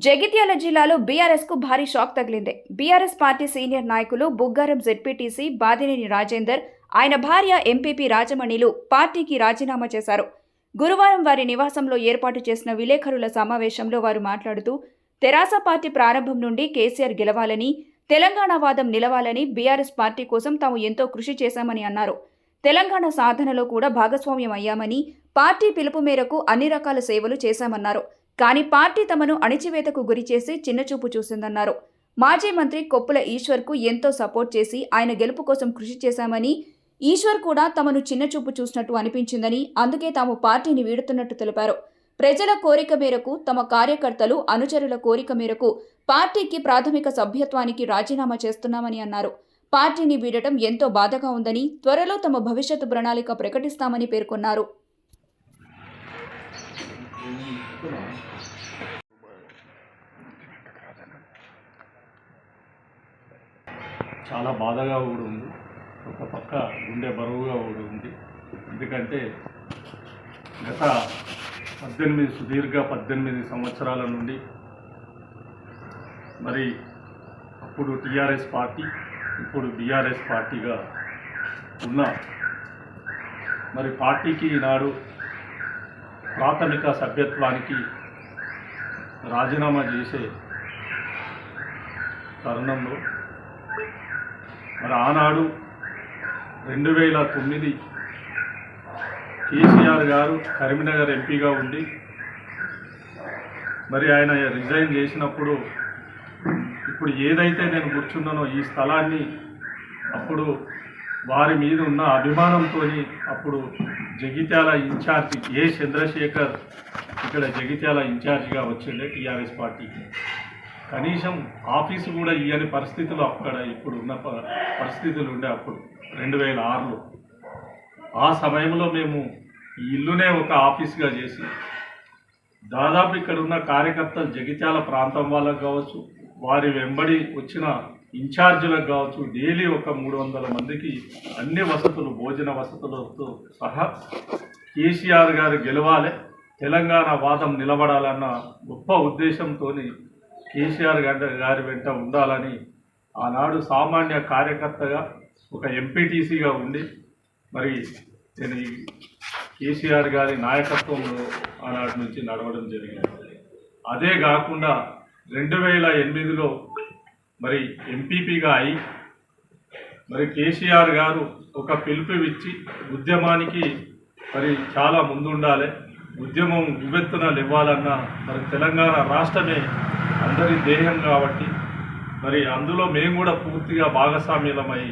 జగిత్యాల జిల్లాలో బీఆర్ఎస్ కు భారీ షాక్ తగిలింది. బీఆర్ఎస్ పార్టీ సీనియర్ నాయకులు బుగ్గారం జెడ్పీటీసీ బాదినేని రాజేందర్, ఆయన భార్య ఎంపీపీ రాజమణిలు పార్టీకి రాజీనామా చేశారు. గురువారం వారి నివాసంలో ఏర్పాటు చేసిన విలేకరుల సమావేశంలో వారు మాట్లాడుతూ, తెరాస పార్టీ ప్రారంభం నుండి కేసీఆర్ గెలవాలని, తెలంగాణ వాదం నిలవాలని బీఆర్ఎస్ పార్టీ కోసం తాము ఎంతో కృషి చేశామని అన్నారు. తెలంగాణ సాధనలో కూడా భాగస్వామ్యం అయ్యామని, పార్టీ పిలుపు మేరకు అన్ని రకాల సేవలు చేశామన్నారు. కానీ పార్టీ తమను అణిచివేతకు గురిచేసి చిన్నచూపు చూసిందన్నారు. మాజీ మంత్రి కొప్పుల ఈశ్వర్కు ఎంతో సపోర్ట్ చేసి ఆయన గెలుపు కోసం కృషి చేశామని, ఈశ్వర్ కూడా తమను చిన్నచూపు చూసినట్టు అనిపించిందని, అందుకే తాము పార్టీని వీడుతున్నట్టు తెలిపారు. ప్రజల కోరిక మేరకు, తమ కార్యకర్తలు, అనుచరుల కోరిక మేరకు పార్టీకి ప్రాథమిక సభ్యత్వానికి రాజీనామా చేస్తున్నామని అన్నారు. పార్టీని వీడటం ఎంతో బాధగా ఉందని, త్వరలో తమ భవిష్యత్తు ప్రణాళిక ప్రకటిస్తామని పేర్కొన్నారు. చాలా బాధగా కూడా ఉంది, ఒక పక్క గుండె బరువుగా కూడా ఉంది. ఎందుకంటే గత 18 సంవత్సరాల నుండి మరి అప్పుడు టీఆర్ఎస్ పార్టీ, ఇప్పుడు బీఆర్ఎస్ పార్టీగా ఉన్న మరి పార్టీకి ఈనాడు ప్రాథమిక సభ్యత్వానికి రాజీనామా చేసే తరుణంలో మరి ఆనాడు 2009 కేసీఆర్ గారు కరీంనగర్ ఎంపీగా ఉండి మరి ఆయన రిజైన్ చేసినప్పుడు ఇప్పుడు ఏదైతే నేను కూర్చున్నానో ఈ స్థలాన్ని అప్పుడు వారి మీద ఉన్న అభిమానంతో అప్పుడు జగిత్యాల ఇన్ఛార్జి చంద్రశేఖర్ ఇక్కడ జగిత్యాల ఇన్ఛార్జిగా వచ్చిండే టీఆర్ఎస్ పార్టీకి. కనీసం ఆఫీసు కూడా ఇవ్వని పరిస్థితులు అక్కడ ఇప్పుడు ఉన్న పరిస్థితులు ఉండే అప్పుడు 2006లో. ఆ సమయంలో మేము ఈ ఇల్లునే ఒక ఆఫీస్గా చేసి దాదాపు ఇక్కడ ఉన్న కార్యకర్తలు జగిత్యాల ప్రాంతం వాళ్ళకు కావచ్చు, వారి వెంబడి వచ్చిన ఇన్ఛార్జీలకు కావచ్చు, డైలీ ఒక 300 మందికి అన్ని వసతులు, భోజన వసతులతో సహా కేసీఆర్ గారు గెలవాలి, తెలంగాణ వాదం నిలబడాలన్న గొప్ప ఉద్దేశంతో కేసీఆర్ గారి వెంట ఉండాలని ఆనాడు సామాన్య కార్యకర్తగా ఒక ఎంపీటీసీగా ఉండి మరి నేను ఈ కేసీఆర్ గారి నాయకత్వంలో ఆనాటి నుంచి నడవడం జరిగింది. అదే కాకుండా 2008లో మరి ఎంపీపీగా అయి మరి కేసీఆర్ గారు ఒక పిలుపు ఇచ్చి ఉద్యమానికి మరి చాలా ముందుండాలి, ఉద్యమం వివెత్తునలు ఇవ్వాలన్న మరి తెలంగాణ రాష్ట్రమే అందరి ధ్యేయం కాబట్టి మరి అందులో మేము కూడా పూర్తిగా భాగస్వామ్యులమై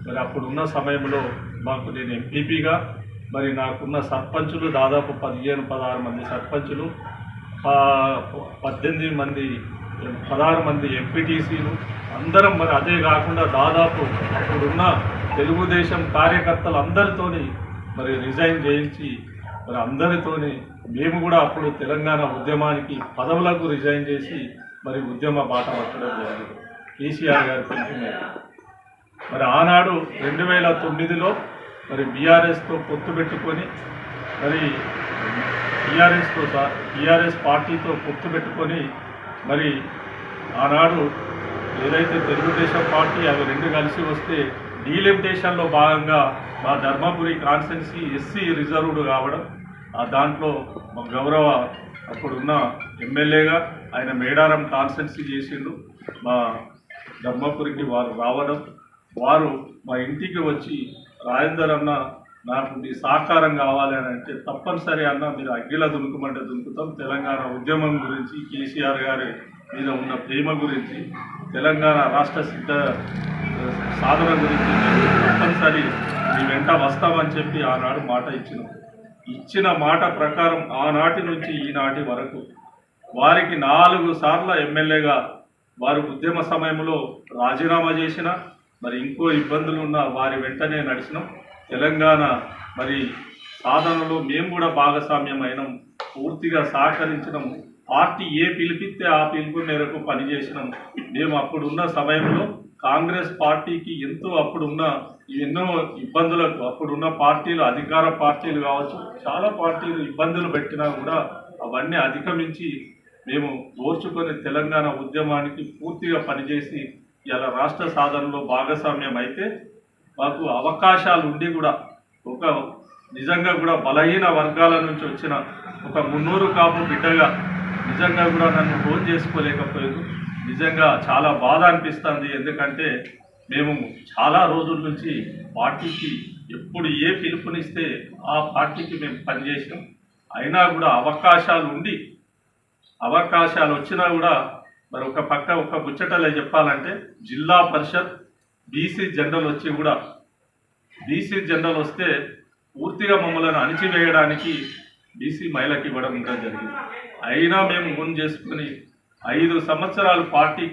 మరి అప్పుడున్న సమయంలో మాకు నేను ఎంపీపీగా మరి నాకున్న సర్పంచులు దాదాపు 16 మంది సర్పంచులు, 16 మంది ఎంపీటీసీలు అందరం మరి అదే కాకుండా దాదాపు అప్పుడున్న తెలుగుదేశం కార్యకర్తలు అందరితోని మరి రిజైన్ చేయించి మరి అందరితోని మేము కూడా అప్పుడు తెలంగాణ ఉద్యమానికి పదవులకు రిజైన్ చేసి మరి ఉద్యమ బాట పట్టడం జరిగింది కేసీఆర్ గారి పిలుపు మేరకు. మరి ఆనాడు 2009లో మరి బీఆర్ఎస్తో పొత్తు పెట్టుకొని మరి టీఆర్ఎస్ పార్టీతో పొత్తు పెట్టుకొని మరి ఆనాడు ఏదైతే తెలుగుదేశం పార్టీ అవి రెండు కలిసి వస్తే డీలిమిటేషన్లో భాగంగా మా ధర్మపురి కాన్స్టిట్యున్సీ ఎస్సీ రిజర్వ్డ్ కావడం, దాంట్లో మా గౌరవ అప్పుడున్న ఎమ్మెల్యేగా ఆయన మేడారం కాన్స్టిట్యున్సీ చేసిండు. మా ధర్మపురికి వారు రావడం, వారు మా ఇంటికి వచ్చి రాజేందర్ అన్న నాకు మీ సహకారం కావాలి అని అంటే తప్పనిసరి అన్న మీరు అగ్గిల దునుకుమంటే దునుకుతాం, తెలంగాణ ఉద్యమం గురించి, కేసీఆర్ గారి మీద ఉన్న ప్రేమ గురించి, తెలంగాణ రాష్ట్ర సిద్ధ సాధన గురించి తప్పనిసరి మీ వెంట వస్తామని చెప్పి ఆనాడు మాట ఇచ్చిన మాట ప్రకారం ఆనాటి నుంచి ఈనాటి వరకు వారికి 4 సార్ల ఎమ్మెల్యేగా వారు ఉద్యమ సమయంలో రాజీనామా చేసిన మరి ఇంకో ఇబ్బందులు ఉన్న వారి వెంటనే నడిచినాం. తెలంగాణ మరి సాధనలో మేము కూడా భాగస్వామ్యం అయినాం, పూర్తిగా సహకరించినాం. పార్టీ ఏ పిలిపిస్తే ఆ పిలుపు మేరకు పనిచేసినాం. మేము అప్పుడున్న సమయంలో కాంగ్రెస్ పార్టీకి ఎంతో అప్పుడున్న ఎన్నో ఇబ్బందులకు అప్పుడున్న పార్టీలు, అధికార పార్టీలు కావచ్చు, చాలా పార్టీలు ఇబ్బందులు పెట్టినా కూడా అవన్నీ అధిగమించి మేము ఓర్చుకొని తెలంగాణ ఉద్యమానికి పూర్తిగా పనిచేసి ఇలా రాష్ట్ర సాధనలో భాగస్వామ్యం అయితే మాకు అవకాశాలు ఉండి కూడా ఒక నిజంగా కూడా బలహీన వర్గాల నుంచి వచ్చిన ఒక మున్నూరు కాపు బిడ్డగా నిజంగా కూడా నన్ను ఫోన్ చేసుకోలేకపోయారు. నిజంగా చాలా బాధ అనిపిస్తుంది. ఎందుకంటే మేము చాలా రోజుల నుంచి పార్టీకి ఎప్పుడు ఏ పిలుపునిస్తే ఆ పార్టీకి మేము పనిచేసాం. అయినా కూడా అవకాశాలు వచ్చినా కూడా మరి ఒక పక్క ఒక ముచ్చటలే చెప్పాలంటే జిల్లా పరిషత్ బీసీ జనరల్ వచ్చి కూడా బీసీ జనరల్ వస్తే పూర్తిగా మమ్మల్ని అణిచివేయడానికి బీసీ మహిళకి ఇవ్వడం కూడా జరిగింది. అయినా మేము ఓన్ చేసుకుని 5 సంవత్సరాలు పార్టీ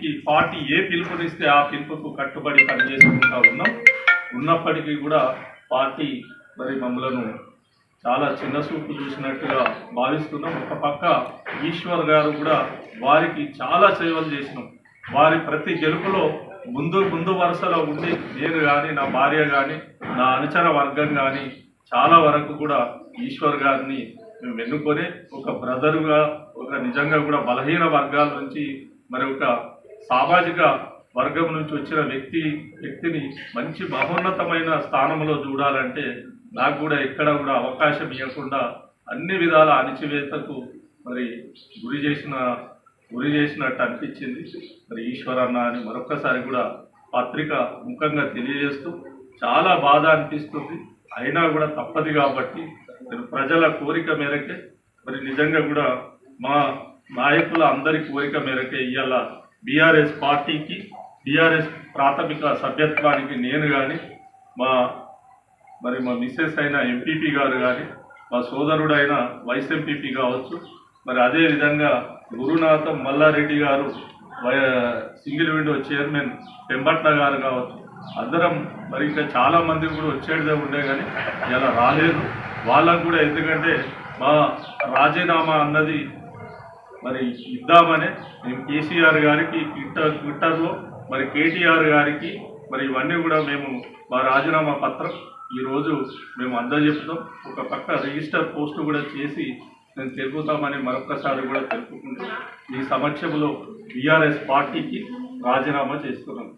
ఏ పిలుపునిస్తే ఆ పిలుపుకు కట్టుబడి పనిచేసుకుంటా ఉన్నప్పటికీ కూడా పార్టీ మరి మమ్మలను చాలా చిన్న చూపు చూసినట్టుగా భావిస్తున్నాం. ఒక పక్క ఈశ్వర్ గారు కూడా వారికి చాలా సేవలు చేసినాం. వారి ప్రతి గెలుపులో ముందు వరుసలో ఉండి నేను కానీ నా భార్య కానీ నా అనుచర వర్గం కానీ చాలా వరకు కూడా ఈశ్వర్ గారిని మేము ఎన్నుకొని ఒక బ్రదరుగా ఒక నిజంగా కూడా బలహీన వర్గాల నుంచి మరి ఒక సామాజిక వర్గం నుంచి వచ్చిన వ్యక్తిని మంచి మహోన్నతమైన స్థానంలో చూడాలంటే నాకు కూడా ఎక్కడ కూడా అవకాశం ఇవ్వకుండా అన్ని విధాల అణిచివేతకు మరి గురి చేసినట్టు అనిపించింది. మరి ఈశ్వరన్న అని మరొక్కసారి కూడా పత్రిక ముఖంగా తెలియజేస్తూ చాలా బాధ అనిపిస్తుంది. అయినా కూడా తప్పదు కాబట్టి ప్రజల కోరిక మేరకే మరి నిజంగా కూడా మా నాయకుల అందరి కోరిక మేరకే ఇవాళ బీఆర్ఎస్ పార్టీకి బీఆర్ఎస్ ప్రాథమిక సభ్యత్వానికి నేను కానీ మా మిస్సెస్ అయిన ఎంపీపీ గారు కానీ మా సోదరుడైన వైస్ ఎంపీపీ కావచ్చు, మరి అదేవిధంగా గురునాథం మల్లారెడ్డి గారు సింగిల్ విండో చైర్మన్ పెంబట్ల గారు కావచ్చు, అందరం మరి ఇంకా చాలామంది కూడా వచ్చేదే ఉండే కానీ ఇలా రాలేదు. వాళ్ళకు కూడా ఎందుకంటే మా రాజీనామా అన్నది మరి ఇద్దామనే మేము కేసీఆర్ గారికి ట్విట్టర్లో మరి కేటీఆర్ గారికి మరి ఇవన్నీ కూడా మేము మా రాజీనామా పత్రం ఈరోజు మేము అందజెప్తాం. ఒక పక్క రిజిస్టర్ పోస్టు కూడా చేసి నేను తెలుపుతామని మరొకసారి కూడా తెలుపుకుంటూ ఈ సమక్షంలో బీఆర్ఎస్ పార్టీకి రాజీనామా చేస్తున్నాం.